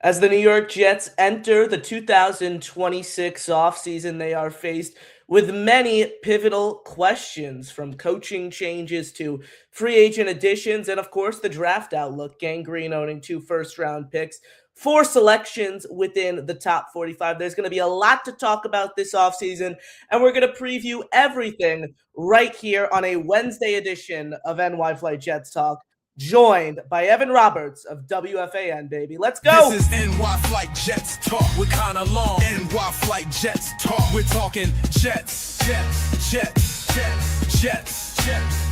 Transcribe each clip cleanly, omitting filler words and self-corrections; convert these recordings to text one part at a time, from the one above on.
As the New York Jets enter the 2026 offseason, they are faced with many pivotal questions from coaching changes to free agent additions, and of course, the draft outlook. Gang Green owning 2 first-round picks, 4 selections within the top 45. There's going to be a lot to talk about this offseason, and we're going to preview everything right here on a Wednesday edition of NY Flight Jets Talk, joined by Evan Roberts of WFAN, baby. Let's go. This is NY Flight Jets Talk with Connor Long. NY Flight Jets Talk. We're talking Jets, Jets, Jets, Jets, Jets, Jets.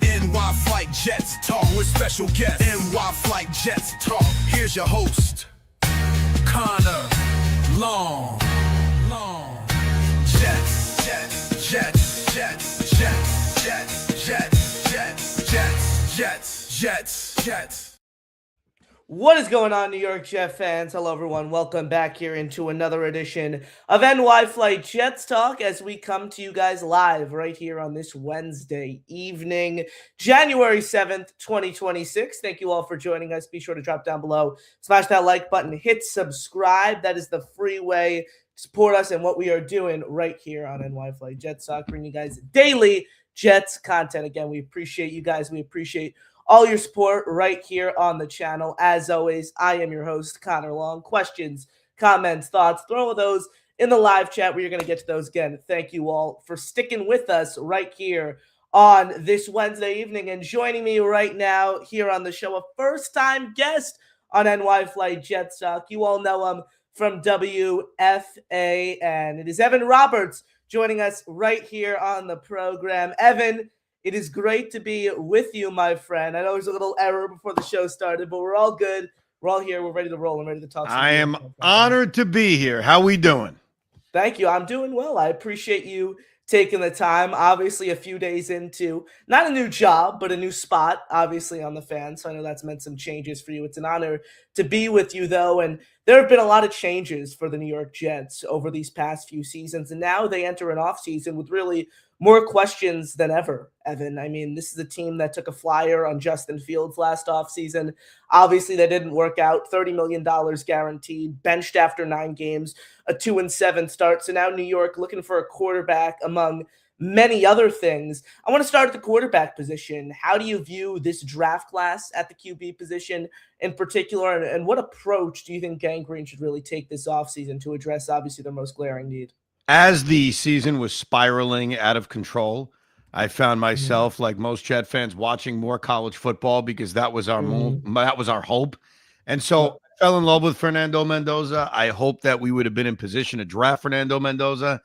NY Flight Jets Talk with special guests. NY Flight Jets Talk. Here's your host, Connor Long. Jets, Jets, Jets, Jets, Jets, Jets, Jets, Jets, Jets, Jets, Jets, Jets. What is going on, New York Jet fans? Hello, everyone. Welcome back here into another edition of NY Flight Jets Talk as we come to you guys live right here on this Wednesday evening, January 7th, 2026. Thank you all for joining us. Be sure to drop down below, smash that like button, hit subscribe. That is the free way to support us and what we are doing right here on NY Flight Jets Talk, bringing you guys daily Jets content. Again, we appreciate you guys. We appreciate all your support right here on the channel. As always, I am your host, Connor Long. Questions, comments, thoughts, throw those in the live chat where you're going to get to those again. Thank you all for sticking with us right here on this Wednesday evening. And joining me right now here on the show, a first-time guest on NY Flight Jets Talk. You all know him from WFAN. It is Evan Roberts joining us right here on the program. Evan, it is great to be with you, my friend. I know there's a little error before the show started, but we're all good. We're all here. We're ready to roll. I'm ready to talk. I am honored to be here. How we doing? Thank you. I'm doing well. I appreciate you taking the time. Obviously, a few days into not a new job, but a new spot, obviously, on the fan. So I know that's meant some changes for you. It's an honor to be with you, though. And there have been a lot of changes for the New York Jets over these past few seasons. And now they enter an offseason with really more questions than ever, Evan. I mean, this is a team that took a flyer on Justin Fields last offseason. Obviously, that didn't work out. $30 million guaranteed, benched after 9 games, a 2-7 start. So now New York looking for a quarterback among many other things. I want to start at the quarterback position. How do you view this draft class at the QB position in particular? And what approach do you think Gang Green should really take this offseason to address, obviously, their most glaring need? As the season was spiraling out of control, I found myself, like most Jet fans, watching more college football because that was our that was our hope. And so I fell in love with Fernando Mendoza. I hope that we would have been in position to draft Fernando Mendoza.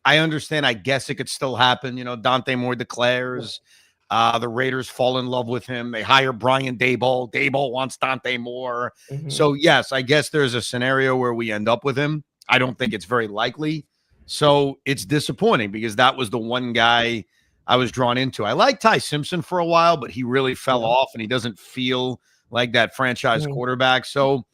I understand. I guess it could still happen. You know, Dante Moore declares. The Raiders fall in love with him. They hire Brian Daboll. Daboll wants Dante Moore. So, yes, I guess there's a scenario where we end up with him. I don't think it's very likely. So it's disappointing because that was the one guy I was drawn into. I liked Ty Simpson for a while, but he really fell off and he doesn't feel like that franchise quarterback. So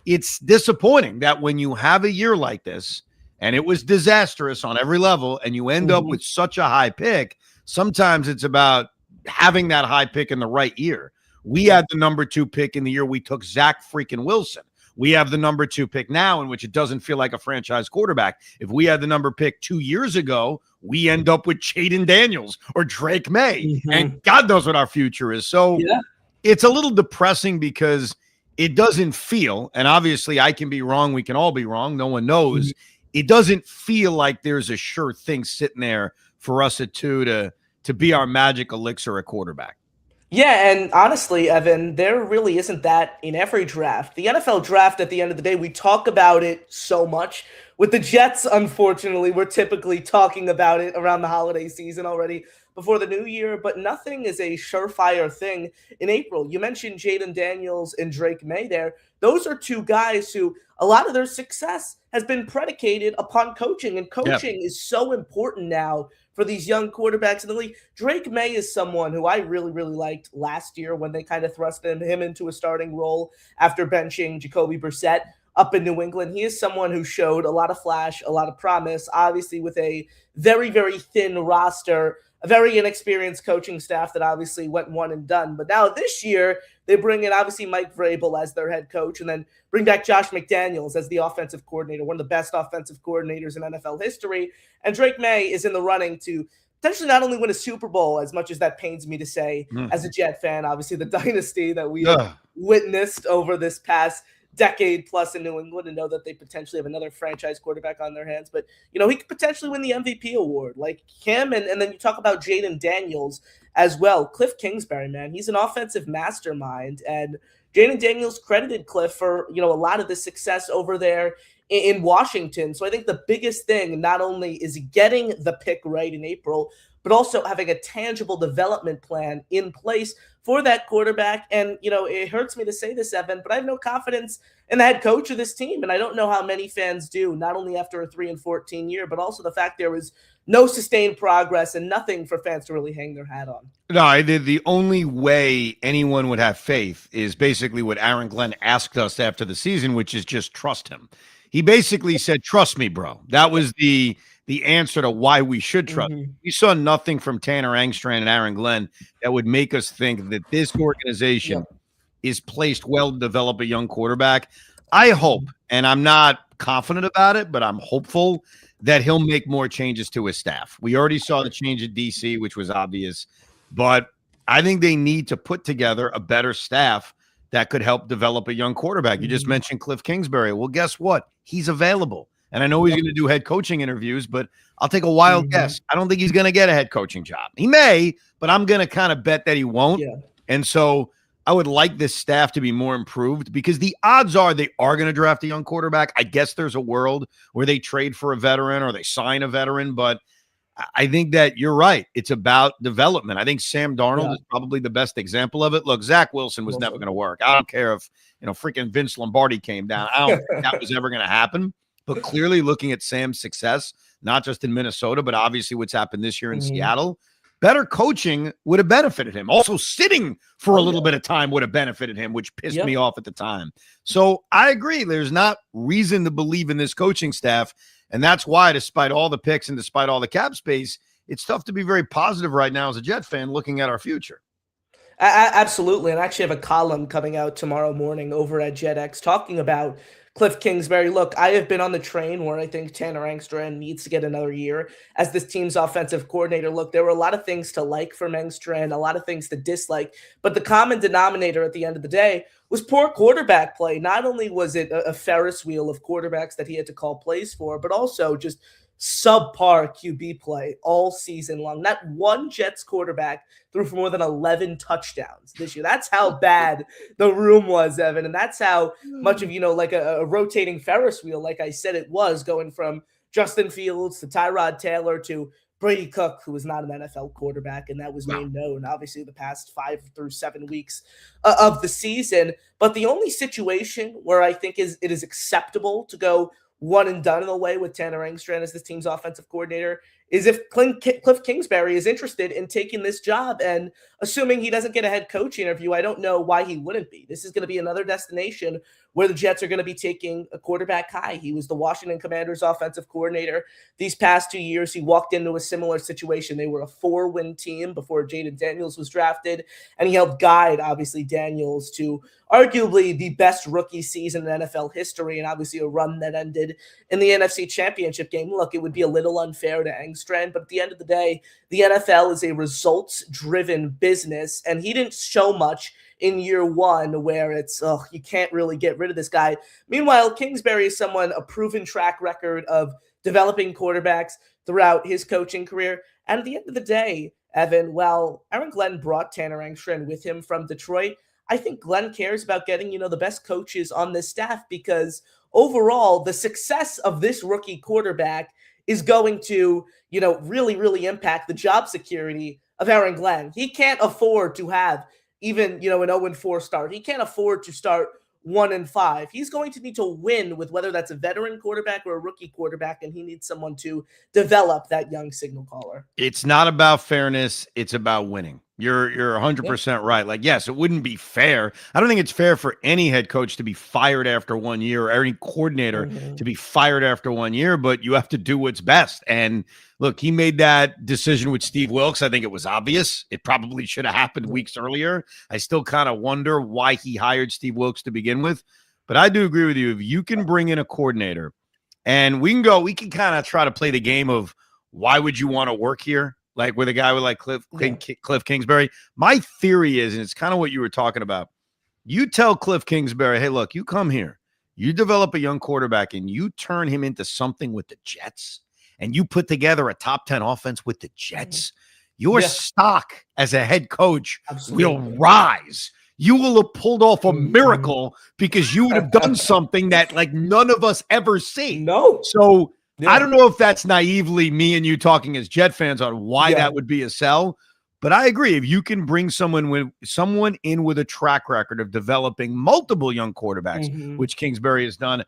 it's disappointing that when you have a year like this, and it was disastrous on every level, and you end up with such a high pick, sometimes it's about having that high pick in the right year. We had the number 2 pick in the year we took Zach freaking Wilson. We have the number 2 pick now, in which it doesn't feel like a franchise quarterback. If we had the number pick 2 years ago, we end up with Jaden Daniels or Drake May. And God knows what our future is. So it's a little depressing because it doesn't feel, and obviously I can be wrong, we can all be wrong, no one knows. It doesn't feel like there's a sure thing sitting there for us at 2 to be our magic elixir at quarterback. Yeah, and honestly, Evan, there really isn't that in every draft. The NFL draft, at the end of the day, we talk about it so much. With the Jets, unfortunately, we're typically talking about it around the holiday season already before the new year, but nothing is a surefire thing in April. You mentioned Jaden Daniels and Drake May there. Those are 2 guys who a lot of their success has been predicated upon coaching, and coaching is so important now for these young quarterbacks in the league. Drake May is someone who I really, really liked last year when they kind of thrust him into a starting role after benching Jacoby Brissett up in New England. He is someone who showed a lot of flash, a lot of promise, obviously with a very, very thin roster, a very inexperienced coaching staff that obviously went one and done. But now this year, they bring in obviously Mike Vrabel as their head coach, and then bring back Josh McDaniels as the offensive coordinator, one of the best offensive coordinators in NFL history. And Drake May is in the running to potentially not only win a Super Bowl, as much as that pains me to say as a Jet fan, obviously the dynasty that we have witnessed over this past decade plus in New England, and know that they potentially have another franchise quarterback on their hands. But, he could potentially win the MVP award like him. And then you talk about Jaden Daniels as well. Cliff Kingsbury, man, he's an offensive mastermind. And Jaden Daniels credited Cliff for, a lot of the success over there in Washington. So I think the biggest thing not only is getting the pick right in April, but also having a tangible development plan in place for that quarterback. And, it hurts me to say this, Evan, but I have no confidence in the head coach of this team. And I don't know how many fans do, not only after a 3-14 year, but also the fact there was no sustained progress and nothing for fans to really hang their hat on. No, the only way anyone would have faith is basically what Aaron Glenn asked us after the season, which is just trust him. He basically said, trust me, bro. That was the answer to why we should trust. We saw nothing from Tanner Engstrand and Aaron Glenn that would make us think that this organization is placed well to develop a young quarterback. I hope, and I'm not confident about it, but I'm hopeful that he'll make more changes to his staff. We already saw the change at DC, which was obvious, but I think they need to put together a better staff that could help develop a young quarterback. You just mentioned Cliff Kingsbury. Well, guess what? He's available. And I know he's going to do head coaching interviews, but I'll take a wild guess. I don't think he's going to get a head coaching job. He may, but I'm going to kind of bet that he won't. And so I would like this staff to be more improved, because the odds are they are going to draft a young quarterback. I guess there's a world where they trade for a veteran or they sign a veteran, but I think that you're right. It's about development. I think Sam Darnold is probably the best example of it. Look, Zach Wilson was never going to work. I don't care if, freaking Vince Lombardi came down. I don't think that was ever going to happen. But clearly looking at Sam's success, not just in Minnesota, but obviously what's happened this year in Seattle, better coaching would have benefited him. Also sitting for a little bit of time would have benefited him, which pissed me off at the time. So I agree. There's not reason to believe in this coaching staff. And that's why, despite all the picks and despite all the cap space, it's tough to be very positive right now as a Jet fan looking at our future. Absolutely. And I actually have a column coming out tomorrow morning over at JetX talking about Cliff Kingsbury. Look, I have been on the train where I think Tanner Engstrand needs to get another year as this team's offensive coordinator. Look, there were a lot of things to like from Engstrand, a lot of things to dislike, but the common denominator at the end of the day was poor quarterback play. Not only was it a Ferris wheel of quarterbacks that he had to call plays for, but also just subpar QB play all season long. Not one Jets quarterback threw for more than 11 touchdowns this year. That's how bad the room was, Evan. And that's how much of, like a rotating Ferris wheel, like I said, it was, going from Justin Fields to Tyrod Taylor to Brady Cook, who was not an NFL quarterback, and that was made known, obviously, the past 5 through 7 weeks of the season. But the only situation where I think it is acceptable to go one and done in a way with Tanner Engstrand as this team's offensive coordinator is if Cliff Kingsbury is interested in taking this job. And assuming he doesn't get a head coach interview, I don't know why he wouldn't be. This is going to be another destination where the Jets are going to be taking a quarterback high. He was the Washington Commanders offensive coordinator these past 2 years. He walked into a similar situation. They were a 4-win team before Jaden Daniels was drafted, and he helped guide, obviously, Daniels to arguably the best rookie season in NFL history, and obviously a run that ended in the NFC Championship game. Look, it would be a little unfair to Engstrand, but at the end of the day, the NFL is a results-driven business, and he didn't show much in year one where it's, you can't really get rid of this guy. Meanwhile, Kingsbury is someone, a proven track record of developing quarterbacks throughout his coaching career. And at the end of the day, Evan, while Aaron Glenn brought Tanner Engstrand with him from Detroit, I think Glenn cares about getting, the best coaches on this staff, because overall, the success of this rookie quarterback is going to, really, really impact the job security of Aaron Glenn. He can't afford to have even, an 0-4 start. He can't afford to start 1-5. He's going to need to win with whether that's a veteran quarterback or a rookie quarterback, and he needs someone to develop that young signal caller. It's not about fairness. It's about winning. You're 100% right. Like, yes, it wouldn't be fair. I don't think it's fair for any head coach to be fired after 1 year or any coordinator to be fired after 1 year, but you have to do what's best. And look, he made that decision with Steve Wilkes. I think it was obvious. It probably should have happened weeks earlier. I still kind of wonder why he hired Steve Wilkes to begin with. But I do agree with you. If you can bring in a coordinator and we can kind of try to play the game of why would you want to work here? Like with a guy with like Cliff Kingsbury. My theory is, and it's kind of what you were talking about, you tell Cliff Kingsbury, hey, look, you come here, you develop a young quarterback and you turn him into something with the Jets and you put together a top 10 offense with the Jets, your stock as a head coach will rise. You will have pulled off a miracle because you would have done something that like none of us ever see. No. So I don't know if that's naively me and you talking as Jet fans on why that would be a sell, but I agree. If you can bring someone in with a track record of developing multiple young quarterbacks, which Kingsbury has done,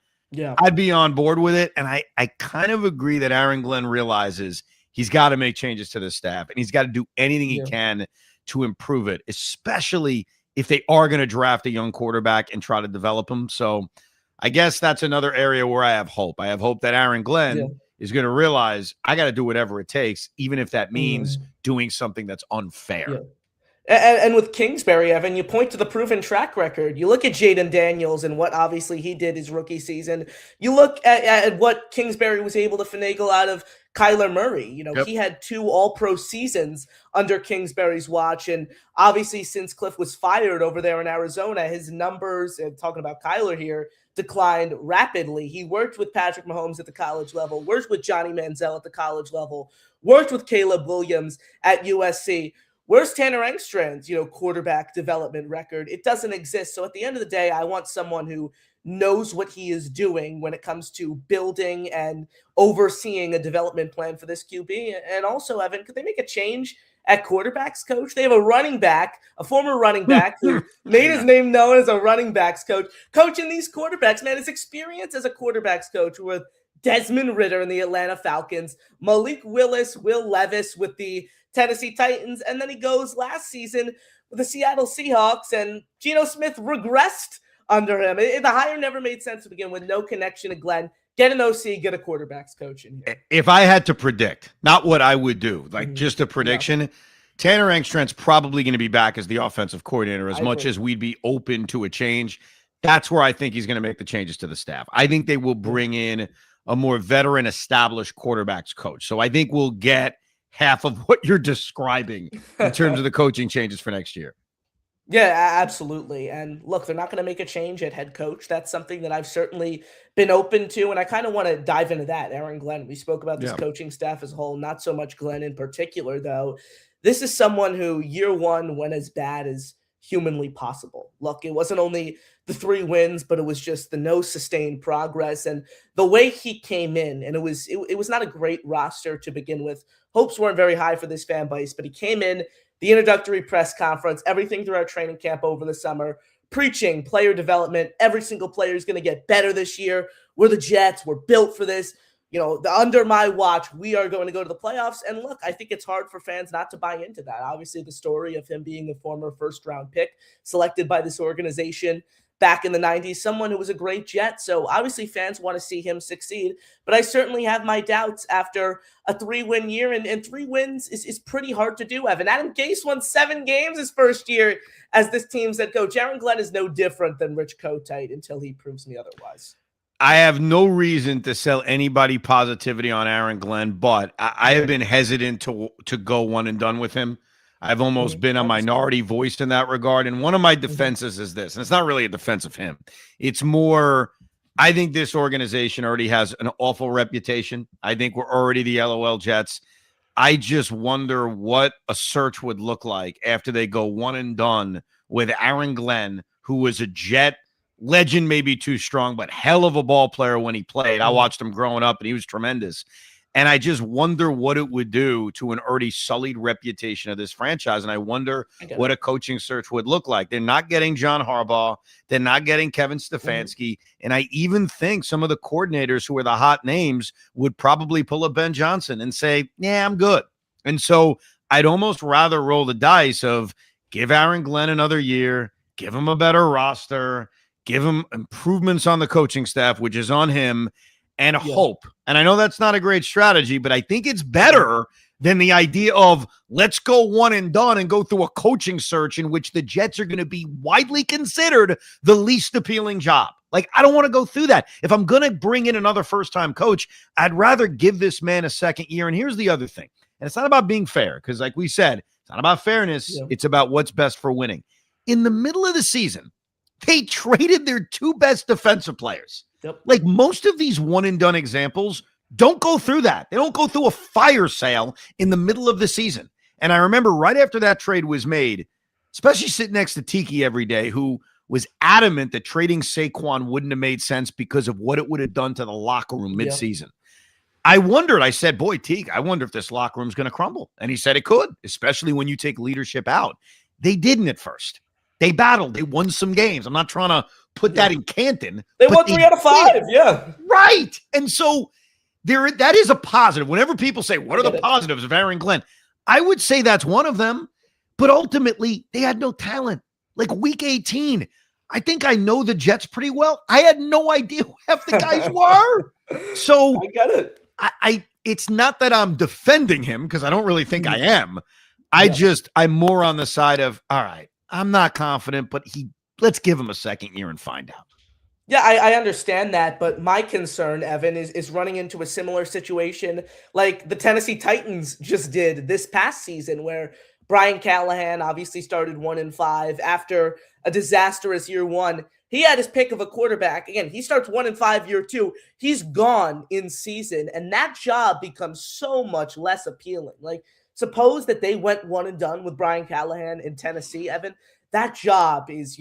I'd be on board with it. And I kind of agree that Aaron Glenn realizes he's got to make changes to the staff and he's got to do anything he can to improve it, especially if they are going to draft a young quarterback and try to develop him. So I guess that's another area where I have hope. I have hope that Aaron Glenn is going to realize I got to do whatever it takes, even if that means doing something that's unfair. And with Kingsbury, Evan, you point to the proven track record. You look at Jaden Daniels and what obviously he did his rookie season. You look at what Kingsbury was able to finagle out of Kyler Murray. You know, he had 2 all-pro seasons under Kingsbury's watch. And obviously since Cliff was fired over there in Arizona, his numbers, and talking about Kyler here, declined rapidly. He worked with Patrick Mahomes at the college level, worked with Johnny Manziel at the college level, worked with Caleb Williams at USC. Where's Tanner Engstrand's, quarterback development record? It doesn't exist. So at the end of the day, I want someone who knows what he is doing when it comes to building and overseeing a development plan for this QB. And also, Evan, could they make a change at quarterbacks coach? They have a running back, a former running back who made his name known as a running backs coach, coaching these quarterbacks. Man, his experience as a quarterbacks coach with Desmond Ridder in the Atlanta Falcons, Malik Willis, Will Levis with the Tennessee Titans, and then he goes last season with the Seattle Seahawks, and Geno Smith regressed under him. The hire never made sense to begin with. No connection to Glenn. Get an OC, get a quarterbacks coach in here. If I had to predict, not what I would do, like just a prediction, Tanner Engstrand's probably going to be back as the offensive coordinator as much as we'd be open to a change. That's where I think he's going to make the changes to the staff. I think they will bring in a more veteran, established quarterbacks coach. So I think we'll get half of what you're describing in terms of the coaching changes for next year. Yeah, absolutely. And look, they're not going to make a change at head coach. That's something that I've certainly been open to. And I kind of want to dive into that. Aaron Glenn, we spoke about this coaching staff as a whole, not so much Glenn in particular, though. This is someone who year one went as bad as humanly possible. Look, it wasn't only the 3 wins, but it was just the no sustained progress. And the way he came in, and it was not a great roster to begin with. Hopes weren't very high for this fan base, but he came in, the introductory press conference, everything through our training camp over the summer, preaching player development. Every single player is going to get better this year. We're the Jets. We're built for this. Under my watch, we are going to go to the playoffs. And look, I think it's hard for fans not to buy into that. Obviously, the story of him being a former first-round pick selected by this organization back in the 90s, someone who was a great Jet. So obviously fans want to see him succeed, but I certainly have my doubts after a 3-win year, and 3 wins is pretty hard to do, Evan. Adam Gase won 7 games his first year as this team's head coach. Aaron Glenn is no different than Rich Kotite until he proves me otherwise. I have no reason to sell anybody positivity on Aaron Glenn, but I have been hesitant to go one and done with him. I've almost been a minority voice in that regard. And one of my defenses is this, and it's not really a defense of him. It's more, I think this organization already has an awful reputation. I think we're already the LOL Jets. I just wonder what a search would look like after they go one and done with Aaron Glenn, who was a Jet legend, maybe too strong, but hell of a ball player when he played. I watched him growing up, and he was tremendous. And I just wonder what it would do to an already sullied reputation of this franchise. And I wonder what a coaching search would look like. They're not getting John Harbaugh. They're not getting Kevin Stefanski. And I even think some of the coordinators who are the hot names would probably pull a Ben Johnson and say, yeah, I'm good. And so I'd almost rather roll the dice of give Aaron Glenn another year, give him a better roster, give him improvements on the coaching staff, which is on him, and hope. And I know that's not a great strategy, but I think it's better than the idea of let's go one and done and go through a coaching search in which the Jets are going to be widely considered the least appealing job. Like, I don't want to go through that. If I'm going to bring in another first-time coach, I'd rather give this man a second year. And here's the other thing. And it's not about being fair, because like we said, it's not about fairness. It's about what's best for winning. In the middle of the season, they traded their two best defensive players. Like, most of these one-and-done examples don't go through that. They don't go through a fire sale in the middle of the season. And I remember right after that trade was made, especially sitting next to Tiki every day, who was adamant that trading Saquon wouldn't have made sense because of what it would have done to the locker room midseason. I wondered, I said, boy, Tiki, I wonder if this locker room's going to crumble. And he said it could, especially when you take leadership out. They didn't at first. They battled. They won some games. I'm not trying to put that in Canton. They won 3 out of 5. Yeah. Right. And so that is a positive. Whenever people say, what are the positives of Aaron Glenn? I would say that's one of them. But ultimately, they had no talent. Like week 18, I think I know the Jets pretty well. I had no idea who half the guys were. So I get it. It's not that I'm defending him, because I don't really think I am. I'm more on the side of, all right, I'm not confident, but let's give him a second year and find out. Yeah, I understand that, but my concern, Evan, is running into a similar situation like the Tennessee Titans just did this past season, where Brian Callahan obviously started 1-5 after a disastrous year 1. He had his pick of a quarterback. Again, he starts 1-5 year 2. He's gone in season, and that job becomes so much less appealing. Like, suppose that they went one and done with Brian Callahan in Tennessee, Evan. That job is,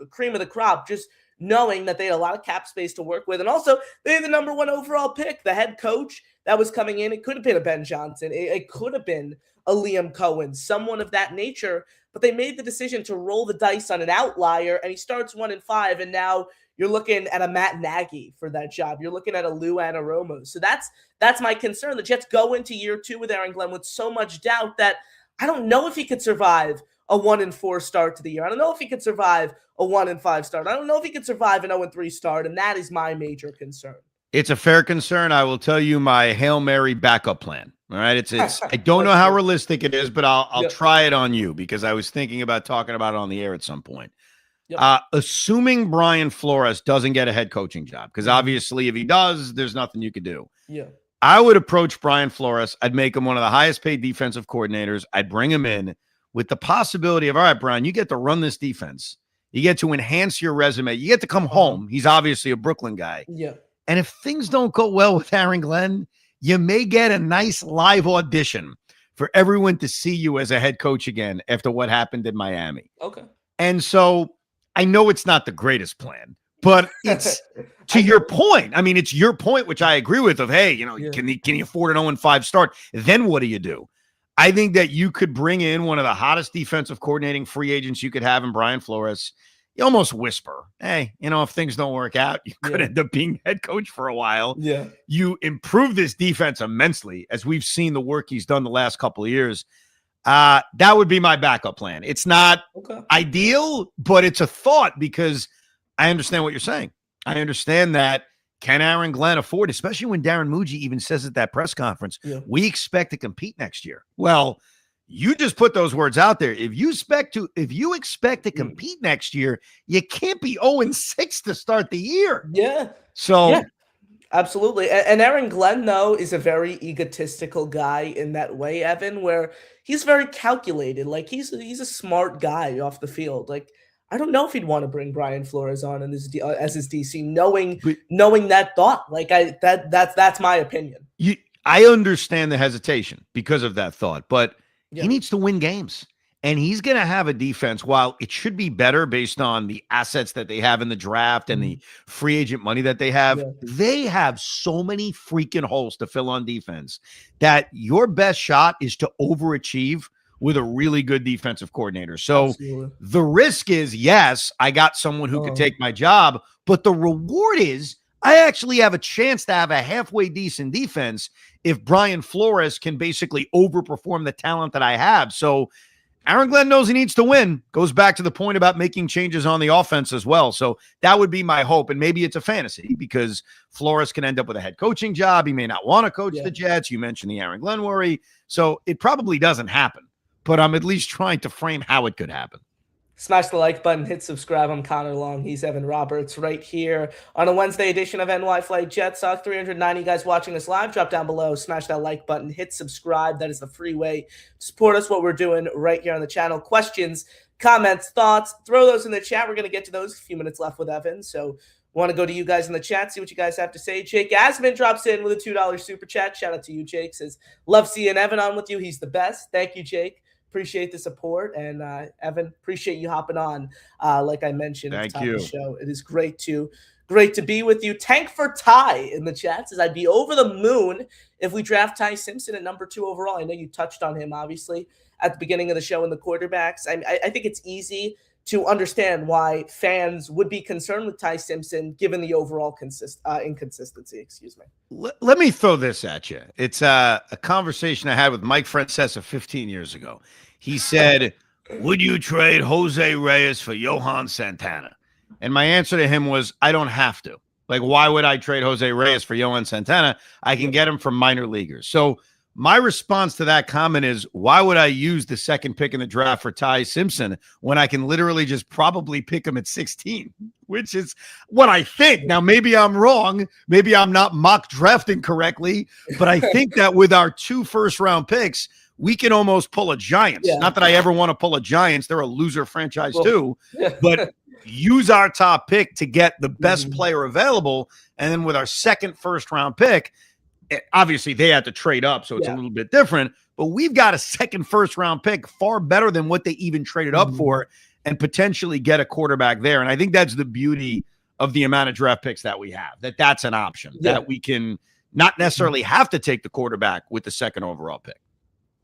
cream of the crop, just knowing that they had a lot of cap space to work with. And also, they had the number 1 overall pick. The head coach that was coming in, it could have been a Ben Johnson. It could have been a Liam Cohen, someone of that nature. But they made the decision to roll the dice on an outlier, and he starts 1-5, and now you're looking at a Matt Nagy for that job. You're looking at a Lou Anaromo. So that's my concern. The Jets go into year 2 with Aaron Glenn with so much doubt that I don't know if he could survive a 1-4 start to the year. I don't know if he could survive a 1-5 start. I don't know if he could survive an 0-3 start, and that is my major concern. It's a fair concern. I will tell you my Hail Mary backup plan. All right. It's I don't know how realistic it is, but I'll try it on you, because I was thinking about talking about it on the air at some point. Assuming Brian Flores doesn't get a head coaching job, because obviously if he does, there's nothing you could do. I would approach Brian Flores. I'd make him one of the highest paid defensive coordinators. I'd bring him in with the possibility of, all right, Brian, you get to run this defense. You get to enhance your resume. You get to come home. He's obviously a Brooklyn guy. And if things don't go well with Aaron Glenn, you may get a nice live audition for everyone to see you as a head coach again after what happened in Miami. And so I know it's not the greatest plan, but it's to your point. I mean, it's your point, which I agree with, of, hey, can you afford an 0-5 start? Then what do you do? I think that you could bring in one of the hottest defensive coordinating free agents you could have in Brian Flores. You almost whisper, hey, if things don't work out, you could end up being head coach for a while. You improve this defense immensely, as we've seen the work he's done the last couple of years. That would be my backup plan. It's not ideal, but it's a thought, because I understand what you're saying. I understand that. Can Aaron Glenn afford, especially when Darren Muji even says at that press conference, we expect to compete next year. Well, you just put those words out there. If you expect to compete next year, you can't be 0-6 to start the year. Absolutely. And Aaron Glenn, though, is a very egotistical guy in that way, Evan, where he's very calculated. Like, he's a smart guy off the field. Like, I don't know if he'd want to bring Brian Flores on as his DC, knowing that thought. Like, that's my opinion. I understand the hesitation because of that thought, but he needs to win games. And he's going to have a defense, while it should be better based on the assets that they have in the draft and the free agent money that they have. They have so many freaking holes to fill on defense that your best shot is to overachieve with a really good defensive coordinator. So the risk is, yes, I got someone who could take my job, but the reward is I actually have a chance to have a halfway decent defense if Brian Flores can basically overperform the talent that I have. So Aaron Glenn knows he needs to win. Goes back to the point about making changes on the offense as well. So that would be my hope. And maybe it's a fantasy because Flores can end up with a head coaching job. He may not want to coach the Jets. You mentioned the Aaron Glenn worry. So it probably doesn't happen, but I'm at least trying to frame how it could happen. Smash the like button, hit subscribe. I'm Connor Long. He's Evan Roberts right here on a Wednesday edition of NY Flight Jet Talk. 390 guys watching us live. Drop down below, smash that like button, hit subscribe. That is the free way to support us, what we're doing right here on the channel. Questions, comments, thoughts, throw those in the chat. We're going to get to those. A few minutes left with Evan. So want to go to you guys in the chat, see what you guys have to say. Jake Asman drops in with a $2 super chat. Shout out to you, Jake. Says, love seeing Evan on with you. He's the best. Thank you, Jake. Appreciate the support, and Evan, appreciate you hopping on. Like I mentioned at the top of the show, it is great to be with you. Tank for Ty in the chat says, I'd be over the moon if we draft Ty Simpson at number 2 overall. I know you touched on him, obviously, at the beginning of the show in the quarterbacks. I think it's easy to understand why fans would be concerned with Ty Simpson, given the overall inconsistency. Excuse me. Let me throw this at you. It's a conversation I had with Mike Francesa 15 years ago. He said, would you trade Jose Reyes for Johan Santana? And my answer to him was, I don't have to. Like, why would I trade Jose Reyes for Johan Santana? I can get him from minor leaguers. So my response to that comment is, why would I use the second pick in the draft for Ty Simpson when I can literally just probably pick him at 16, which is what I think. Now, maybe I'm wrong. Maybe I'm not mock drafting correctly, but I think that with our 2 first-round picks, we can almost pull a Giants. Not that I ever want to pull a Giants. They're a loser franchise too, but use our top pick to get the best player available. And then with our second first-round pick, obviously they had to trade up, so it's a little bit different, but we've got a second first-round pick far better than what they even traded up for and potentially get a quarterback there. And I think that's the beauty of the amount of draft picks that we have, that's an option, that we can not necessarily have to take the quarterback with the second overall pick.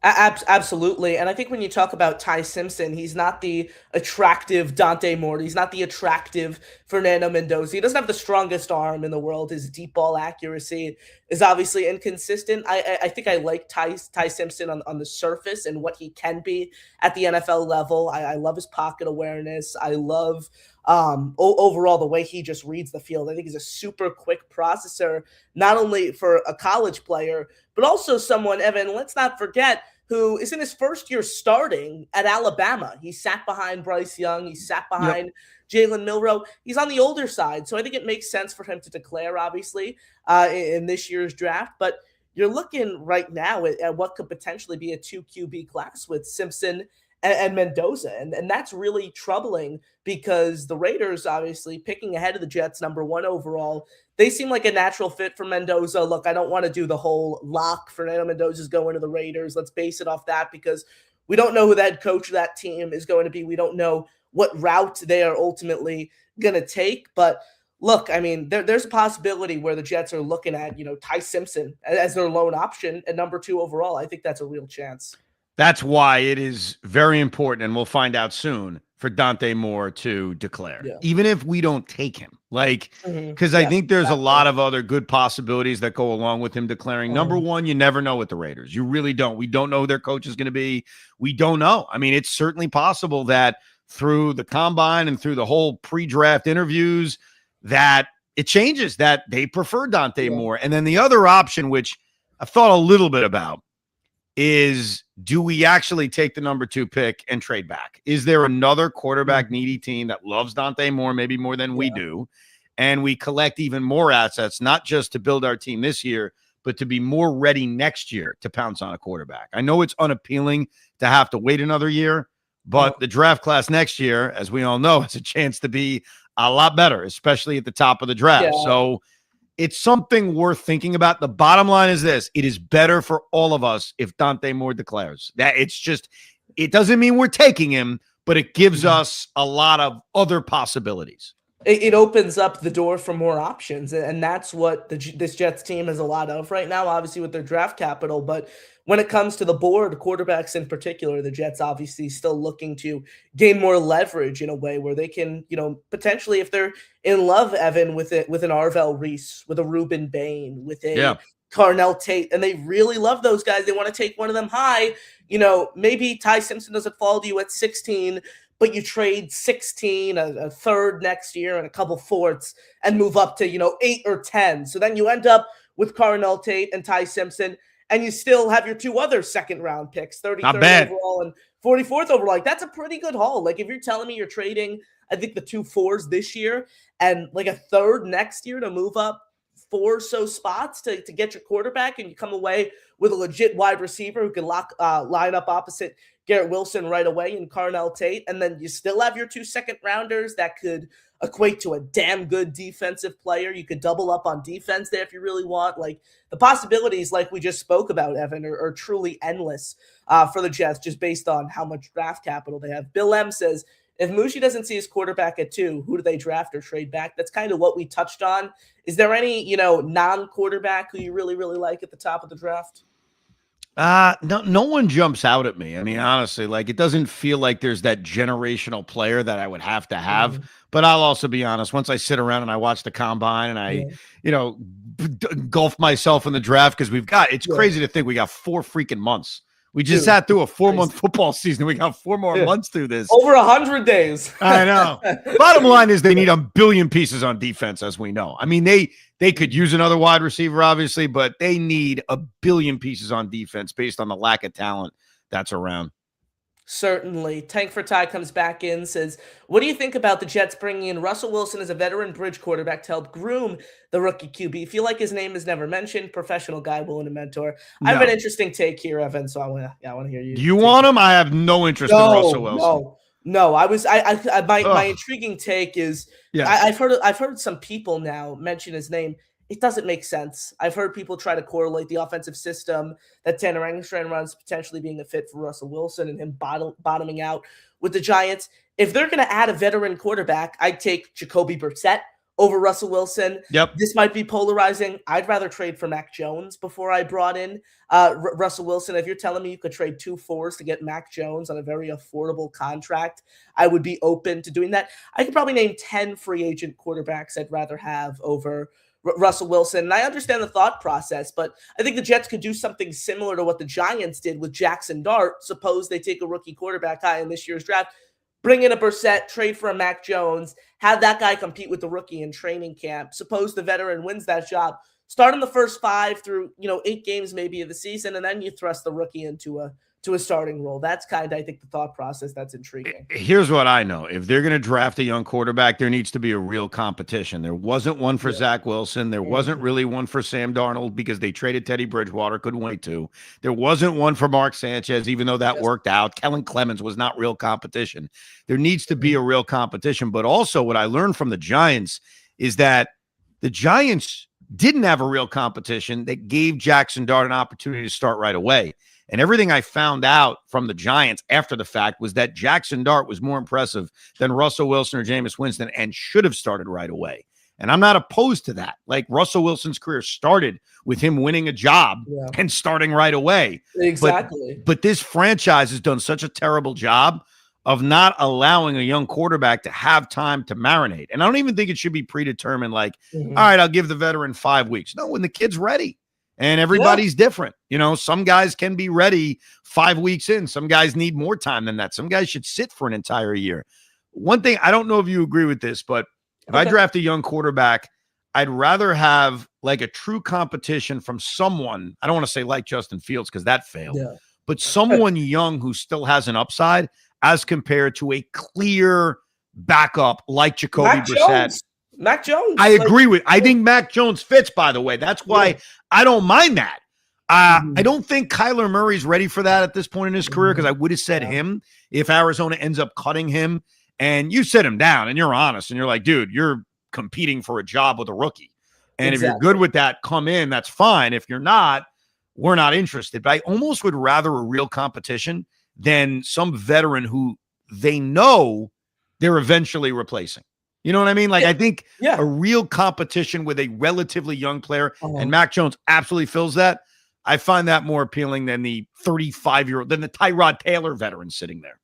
Absolutely. And I think when you talk about Ty Simpson, he's not the attractive Dante Moore. He's not the attractive Fernando Mendoza. He doesn't have the strongest arm in the world. His deep ball accuracy is obviously inconsistent. I think I like Ty Simpson on the surface and what he can be at the NFL level. I love his pocket awareness. I love overall the way he just reads the field. I think he's a super quick processor, not only for a college player, but also someone, Evan, let's not forget, who is in his first year starting at Alabama. He sat behind Bryce Young. He sat behind Jalen Milroe. He's on the older side, so I think it makes sense for him to declare, obviously, in this year's draft. But you're looking right now at what could potentially be a 2 QB class with Simpson and Mendoza. And that's really troubling because the Raiders, obviously, picking ahead of the Jets, number 1 overall, they seem like a natural fit for Mendoza. Look, I don't want to do the whole lock. Fernando Mendoza's going to the Raiders. Let's base it off that because we don't know who the head coach of that team is going to be. We don't know what route they are ultimately going to take. But look, I mean, there's a possibility where the Jets are looking at, Ty Simpson as their lone option at number 2 overall. I think that's a real chance. That's why it is very important, and we'll find out soon, for Dante Moore to declare, even if we don't take him. Because I think there's a lot of other good possibilities that go along with him declaring. Number 1, you never know with the Raiders. You really don't. We don't know who their coach is going to be. We don't know. I mean, it's certainly possible that through the combine and through the whole pre-draft interviews that it changes, that they prefer Dante Moore. And then the other option, which I've thought a little bit about, is do we actually take the number 2 pick and trade back? Is there another quarterback needy team that loves Dante Moore, maybe more than we do, and we collect even more assets, not just to build our team this year, but to be more ready next year to pounce on a quarterback? I know it's unappealing to have to wait another year, but the draft class next year, as we all know, has a chance to be a lot better, especially at the top of the draft. So it's something worth thinking about. The bottom line is this: it is better for all of us if Dante Moore declares. That it's just, it doesn't mean we're taking him, but it gives us a lot of other possibilities. it opens up the door for more options, and that's what this Jets team has a lot of right now, obviously with their draft capital. But when it comes to the board, quarterbacks in particular, the Jets obviously still looking to gain more leverage in a way where they can, potentially, if they're in love, Evan, with it, with an Arvell Reese, with a Reuben Bain, with a Yeah. Carnell Tate, and they really love those guys. They want to take one of them high. Maybe Ty Simpson doesn't fall to you at 16, but you trade 16, a third next year, and a couple fourths, and move up to 8 or 10. So then you end up with Carnell Tate and Ty Simpson, and you still have your two other second round picks, 33rd overall and 44th overall. Like, that's a pretty good haul. Like, if you're telling me you're trading, I think, the 2 4s this year and like a third next year to move up 4 or so spots to get your quarterback, and you come away with a legit wide receiver who can line up opposite Garrett Wilson right away and Carnell Tate, and then you still have your 2 second rounders that could equate to a damn good defensive player. You could double up on defense there if you really want. Like, the possibilities, like we just spoke about, Evan, are truly endless for the Jets, just based on how much draft capital they have. Bill M says, if Mushi doesn't see his quarterback at 2, who do they draft or trade back? That's kind of what we touched on. Is there any, non-quarterback who you really, really like at the top of the draft? No one jumps out at me. I mean, honestly, like, it doesn't feel like there's that generational player that I would have to have. Mhm. But I'll also be honest, once I sit around and I watch the combine and I, engulf myself in the draft, because it's crazy to think we got 4 freaking months. We just sat through a 4-month football season. We got 4 more months through this. Over 100 days. I know. Bottom line is they need a billion pieces on defense, as we know. I mean, they could use another wide receiver, obviously, but they need a billion pieces on defense based on the lack of talent that's around. Certainly. Tank for Ty comes back in, says, what do you think about the Jets bringing in Russell Wilson as a veteran bridge quarterback to help groom the rookie QB? Feel like his name is never mentioned. Professional guy willing to mentor. I have an interesting take here, Evan, so I want to hear you. Do you want him? I have no interest in Russell Wilson. No. My intriguing take is, I've heard some people now mention his name. It doesn't make sense. I've heard people try to correlate the offensive system that Tanner Engstrand runs potentially being a fit for Russell Wilson and him bottoming out with the Giants. If they're going to add a veteran quarterback, I'd take Jacoby Brissett over Russell Wilson. Yep. This might be polarizing. I'd rather trade for Mac Jones before I brought in Russell Wilson. If you're telling me you could trade 2 4s to get Mac Jones on a very affordable contract, I would be open to doing that. I could probably name 10 free agent quarterbacks I'd rather have over Russell Wilson. And I understand the thought process, but I think the Jets could do something similar to what the Giants did with Jackson Dart. Suppose they take a rookie quarterback high in this year's draft, bring in a Brissett, trade for a Mac Jones, have that guy compete with the rookie in training camp. Suppose the veteran wins that job. Start in the first 5 through 8 games maybe of the season, and then you thrust the rookie into a starting role. That's kind of, I think, the thought process that's intriguing. Here's what I know. If they're going to draft a young quarterback, there needs to be a real competition. There wasn't one for Zach Wilson. There wasn't really one for Sam Darnold because they traded Teddy Bridgewater, couldn't wait to. There wasn't one for Mark Sanchez, even though that worked out. Kellen Clemens was not real competition. There needs to be a real competition. But also what I learned from the Giants is that the Giants didn't have a real competition that gave Jackson Dart an opportunity to start right away. And everything I found out from the Giants after the fact was that Jackson Dart was more impressive than Russell Wilson or Jameis Winston and should have started right away. And I'm not opposed to that. Like, Russell Wilson's career started with him winning a job and starting right away. Exactly. But this franchise has done such a terrible job of not allowing a young quarterback to have time to marinate. And I don't even think it should be predetermined like, all right, I'll give the veteran 5 weeks. No, when the kid's ready. And everybody's different. Some guys can be ready 5 weeks in. Some guys need more time than that. Some guys should sit for an entire year. One thing, I don't know if you agree with this, but if I draft a young quarterback, I'd rather have like a true competition from someone. I don't want to say like Justin Fields because that failed, but someone young who still has an upside as compared to a clear backup like Jacoby Brissett. Mac Jones. I agree with. I think Mac Jones fits, by the way. That's why I don't mind that. I don't think Kyler Murray's ready for that at this point in his career, because I would have said him if Arizona ends up cutting him and you sit him down and you're honest and you're like, dude, you're competing for a job with a rookie. And if you're good with that, come in. That's fine. If you're not, we're not interested. But I almost would rather a real competition than some veteran who they know they're eventually replacing. You know what I mean? Like, I think a Yeah. real competition with a relatively young player, and Uh-huh. Mac Jones absolutely fills that. I find that more appealing than the 35-year-old, than the Tyrod Taylor veteran sitting there.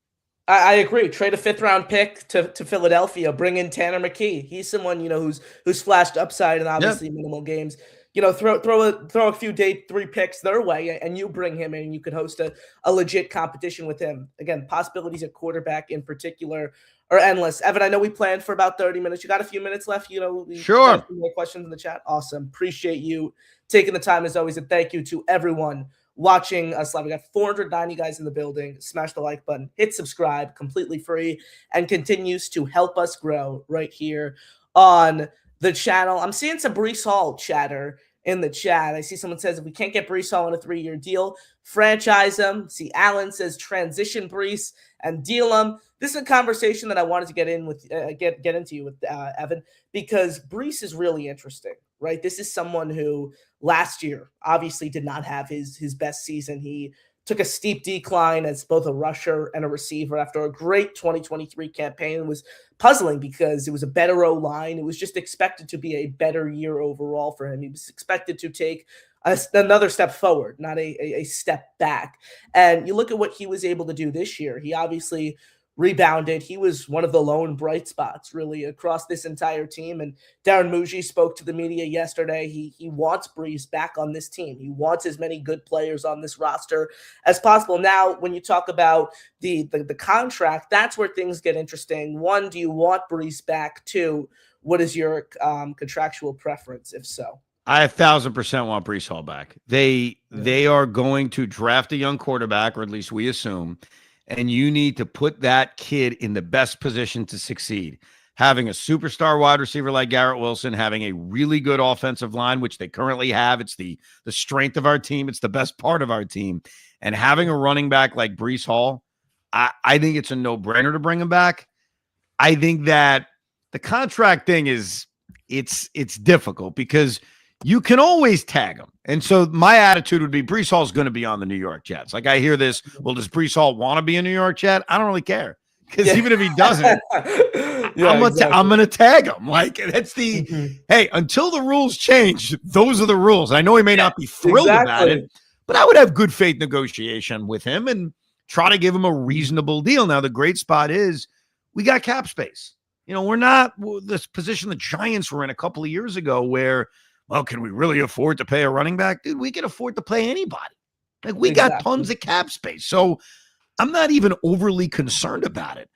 I agree. Trade a 5th round pick to Philadelphia. Bring in Tanner McKee. He's someone who's flashed upside in Yeah, obviously minimal games. Throw a few day 3 picks their way, and you bring him in. And you could host a legit competition with him. Again, possibilities at quarterback in particular are endless. Evan, I know we planned for about 30 minutes. You got a few minutes left. We got a sure. few more questions in the chat. Awesome. Appreciate you taking the time as always, and thank you to everyone watching us live. We got 490 guys in the building. Smash the like button, hit subscribe, completely free, and continues to help us grow right here on the channel. I'm seeing some Breece Hall chatter in the chat. I see someone says if we can't get Breece Hall on a 3-year deal, franchise him. See, Alan says transition Breece and deal him. This is a conversation that I wanted to get into you with Evan, because Breece is really interesting, right? This is someone who last year obviously did not have his best season. He took a steep decline as both a rusher and a receiver after a great 2023 campaign. It was puzzling because it was a better O-line. It was just expected to be a better year overall for him. He was expected to take another step forward, not a step back. And you look at what he was able to do this year. He obviously rebounded. He was one of the lone bright spots really across this entire team. And Darren Muji spoke to the media yesterday. He wants Breece back on this team. He wants as many good players on this roster as possible. Now, when you talk about the contract, that's where things get interesting. One, do you want Breece back? Two, what is your contractual preference, if so? I 1,000% want Breece Hall back. They are going to draft a young quarterback, or at least we assume, and you need to put that kid in the best position to succeed. Having a superstar wide receiver like Garrett Wilson, having a really good offensive line, which they currently have. It's the strength of our team. It's the best part of our team. And having a running back like Breece Hall, I think it's a no-brainer to bring him back. I think that the contract thing it's difficult because you can always tag him. And so my attitude would be Breece Hall's going to be on the New York Jets. Like, I hear this, well, does Breece Hall want to be a New York Jet? I don't really care. Because even if he doesn't, I'm going to tag him. Like, that's hey, until the rules change, those are the rules. I know he may not be thrilled about it, but I would have good faith negotiation with him and try to give him a reasonable deal. Now, the great spot is we got cap space. We're not this position the Giants were in a couple of years ago where, well, can we really afford to pay a running back? Dude, we can afford to pay anybody. Like, we got tons of cap space. So I'm not even overly concerned about it.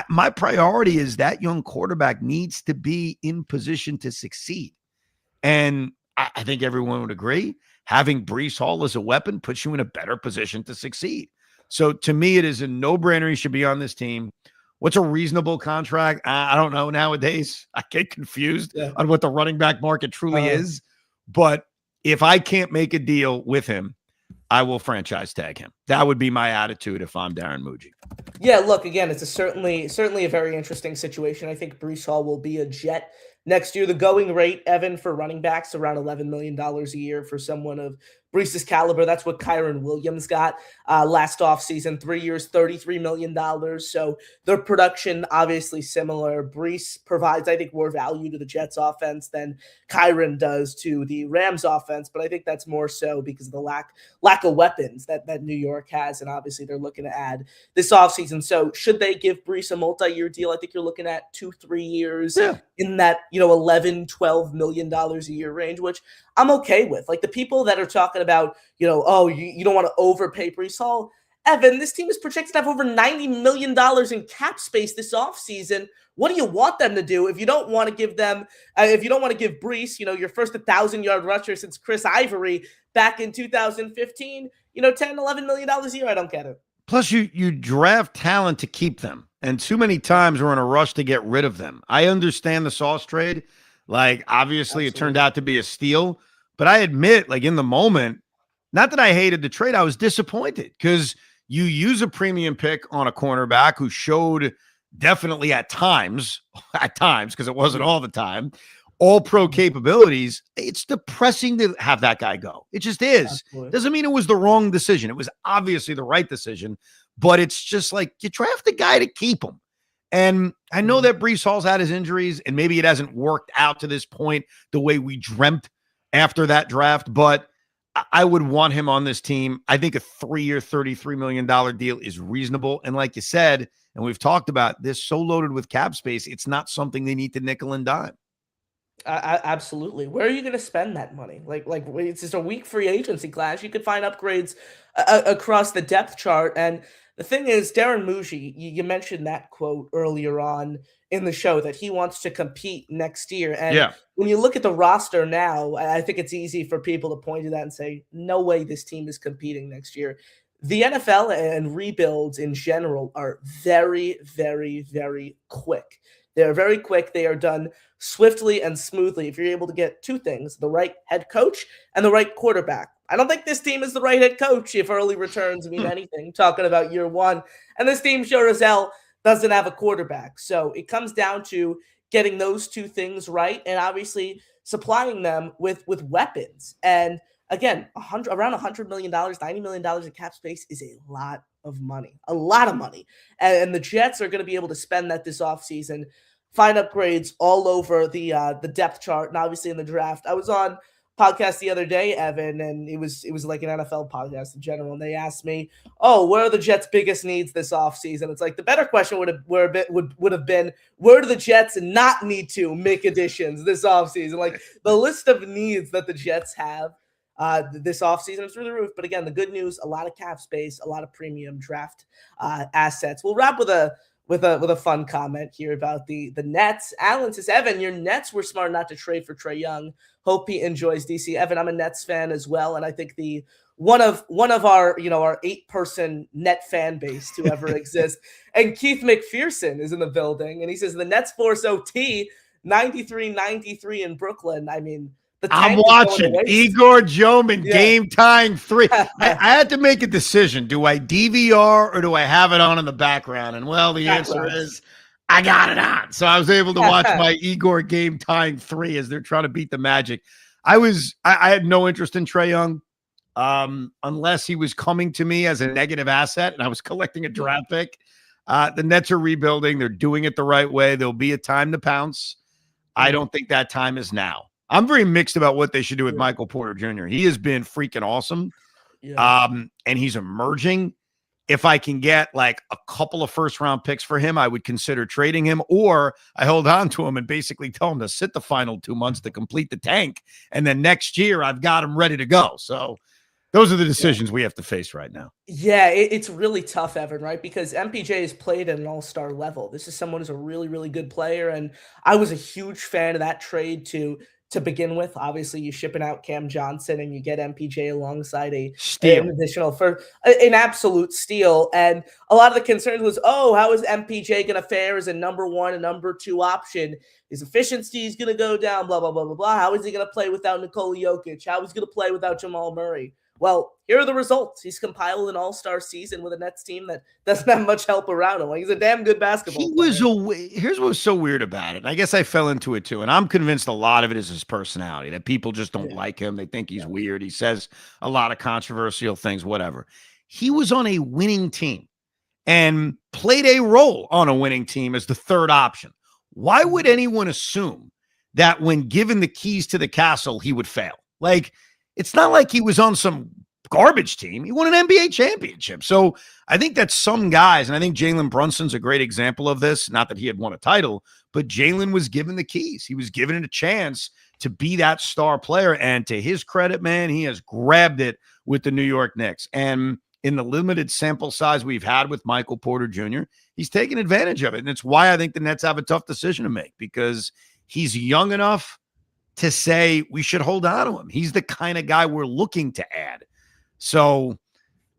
My priority is that young quarterback needs to be in position to succeed. And I think everyone would agree, having Breece Hall as a weapon puts you in a better position to succeed. So to me, it is a no-brainer. He should be on this team. What's a reasonable contract? I don't know nowadays. I get confused on what the running back market truly is. But if I can't make a deal with him, I will franchise tag him. That would be my attitude if I'm Darren Muji. Yeah, look, again, it's certainly a very interesting situation. I think Breece Hall will be a Jet next year. The going rate, Evan, for running backs around $11 million a year for someone of Breece's caliber. That's what Kyron Williams got last offseason. 3 years, $33 million. So their production, obviously similar. Breece provides, I think, more value to the Jets offense than Kyron does to the Rams offense. But I think that's more so because of the lack of weapons that New York has. And obviously they're looking to add this offseason. So should they give Breece a multi-year deal? I think you're looking at 2-3 years in that, $11, $12 million a year range, which I'm okay with. Like, the people that are talking about, you don't want to overpay Breece Hall. Evan, this team is projected to have over $90 million in cap space this offseason. What do you want them to do if you don't want to give them, if you don't want to give Breece, your first 1,000-yard rusher since Chris Ivory back in 2015, $10, $11 million a year? I don't get it. Plus, you draft talent to keep them. And too many times we're in a rush to get rid of them. I understand the Sauce trade. Like, obviously, It turned out to be a steal. But I admit, like, in the moment, not that I hated the trade, I was disappointed because you use a premium pick on a cornerback who showed definitely at times, because it wasn't all the time, all-pro capabilities. It's depressing to have that guy go. It just is. Absolutely. Doesn't mean it was the wrong decision. It was obviously the right decision, but it's just like you draft a guy to keep him. And I know that Breece Hall's had his injuries, and maybe it hasn't worked out to this point the way we dreamt after that draft, but I would want him on this team. I think a 3-year, $33 million deal is reasonable. And like you said, and we've talked about this, so loaded with cap space, it's not something they need to nickel and dime. Absolutely. Where are you going to spend that money? It's just a weak free agency class. You could find upgrades across the depth chart. And the thing is, Darren Muji, you mentioned that quote earlier on in the show that he wants to compete next year. And Yeah. when you look at the roster now, I think it's easy for people to point to that and say, no way this team is competing next year. The NFL and rebuilds in general are very, very, very quick. They're very quick. They are done swiftly and smoothly if you're able to get two things, the right head coach and the right quarterback. I don't think this team is the right head coach if early returns mean anything, talking about year one. And this team sure as hell doesn't have a quarterback. So it comes down to getting those two things right and obviously supplying them with weapons. And again, around $100 million, $90 million in cap space is a lot of money, a lot of money. And the Jets are going to be able to spend that this offseason, find upgrades all over the depth chart and obviously in the draft. I was on podcast the other day, Evan, and it was like an NFL podcast in general, and they asked me, "Oh, where are the Jets' biggest needs this offseason?" It's like the better question would have been, where do the Jets not need to make additions this offseason? Like the list of needs that the Jets have this offseason is through the roof. But again, the good news, a lot of cap space, a lot of premium draft assets. We'll wrap with a fun comment here about the Nets. Alan says, Evan, your Nets were smart not to trade for Trae Young. Hope he enjoys DC. Evan, I'm a Nets fan as well, and I think the one of our our 8-person net fan base to ever exist. And Keith McPherson is in the building, and he says the Nets force OT 93-93 in Brooklyn. I mean, I'm watching Igor Joman game tying 3. I had to make a decision. Do I DVR or do I have it on in the background? And well, the answer is I got it on. So I was able to watch my Igor game tying 3 as they're trying to beat the Magic. I had no interest in Trae Young unless he was coming to me as a negative asset and I was collecting a draft pick. The Nets are rebuilding. They're doing it the right way. There'll be a time to pounce. I don't think that time is now. I'm very mixed about what they should do with Michael Porter Jr. He has been freaking awesome. And he's emerging. If I can get like a couple of first-round picks for him, I would consider trading him, or I hold on to him and basically tell him to sit the final 2 months to complete the tank. And then next year, I've got him ready to go. So those are the decisions we have to face right now. Yeah, it's really tough, Evan, right? Because MPJ has played at an all-star level. This is someone who's a really, really good player. And I was a huge fan of that trade to begin with. Obviously, you shipping out Cam Johnson and you get MPJ alongside an additional for an absolute steal. And a lot of the concerns was, oh, how is MPJ going to fare as a number 1 and number 2 option? His efficiency is going to go down, blah, blah, blah, blah, blah. How is he going to play without Nikola Jokic? How is he going to play without Jamal Murray? Well, here are the results. He's compiled an all-star season with a Nets team that doesn't have much help around him. Like, he's a damn good basketball player. Here's what was so weird about it. And I guess I fell into it too. And I'm convinced a lot of it is his personality, that people just don't like him. They think he's weird. He says a lot of controversial things, whatever. He was on a winning team and played a role on a winning team as the third option. Why would anyone assume that when given the keys to the castle, he would fail? Like, it's not like he was on some garbage team. He won an NBA championship. So I think that some guys, and I think Jalen Brunson's a great example of this, not that he had won a title, but Jalen was given the keys. He was given a chance to be that star player. And to his credit, man, he has grabbed it with the New York Knicks. And in the limited sample size we've had with Michael Porter Jr., he's taken advantage of it. And it's why I think the Nets have a tough decision to make, because he's young enough to say we should hold on to him. He's the kind of guy we're looking to add. So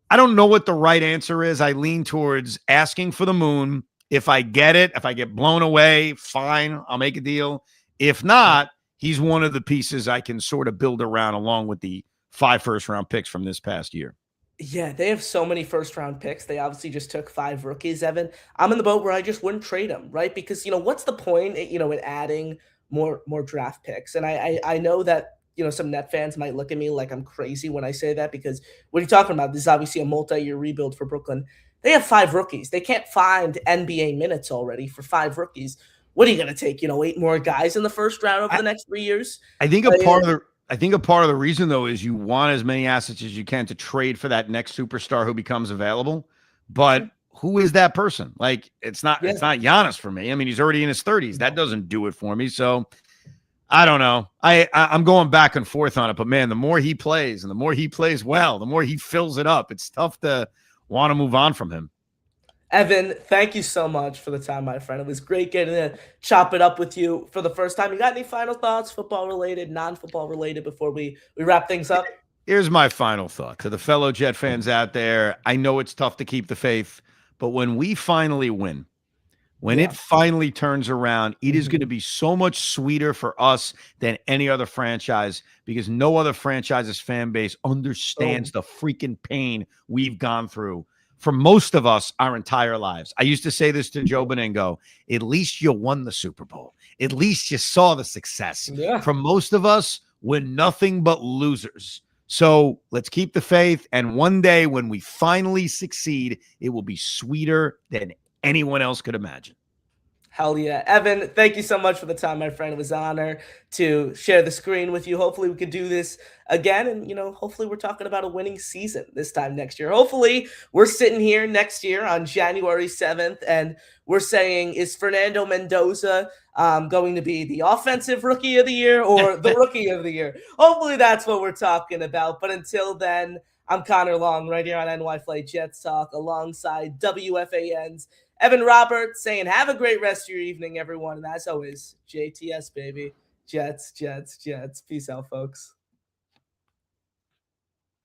I don't know what the right answer is. I lean towards asking for the moon. If I get it, if I get blown away, fine, I'll make a deal. If not, he's one of the pieces I can sort of build around along with the 5 first-round picks from this past year. Yeah, they have so many first-round picks. They obviously just took 5 rookies, Evan. I'm in the boat where I just wouldn't trade them, right? Because, what's the point, in adding more draft picks? And I know that, some Net fans might look at me like I'm crazy when I say that, because what are you talking about? This is obviously a multi-year rebuild for Brooklyn. They have 5 rookies. They can't find NBA minutes already for 5 rookies. What are you going to take, 8 more guys in the first round over the next 3 years? I think a part of the reason though is you want as many assets as you can to trade for that next superstar who becomes available. But who is that person? Like it's not Giannis for me. I mean, he's already in his 30s. That doesn't do it for me. So I don't know. I'm going back and forth on it, but man, the more he plays and the more he plays well, the more he fills it up. It's tough to want to move on from him. Evan, thank you so much for the time, my friend. It was great getting to chop it up with you for the first time. You got any final thoughts, football related, non-football related, before we wrap things up? Here's my final thought to the fellow Jet fans out there. I know it's tough to keep the faith, but when we finally win, when it finally turns around, it is going to be so much sweeter for us than any other franchise, because no other franchise's fan base understands the freaking pain we've gone through for most of us our entire lives. I used to say this to Joe Beningo, at least you won the Super Bowl. At least you saw the success. Yeah. For most of us, we're nothing but losers. So let's keep the faith. And one day when we finally succeed, it will be sweeter than anyone else could imagine. Hell yeah. Evan, thank you so much for the time, my friend. It was an honor to share the screen with you. Hopefully we could do this again. And, hopefully we're talking about a winning season this time next year. Hopefully we're sitting here next year on January 7th and we're saying, is Fernando Mendoza going to be the offensive rookie of the year or the rookie of the year? Hopefully that's what we're talking about. But until then, I'm Connor Long right here on NY Flight Jets Talk alongside WFAN's Evan Roberts saying, have a great rest of your evening, everyone. And as always, JTS, baby. Jets, Jets, Jets. Peace out, folks.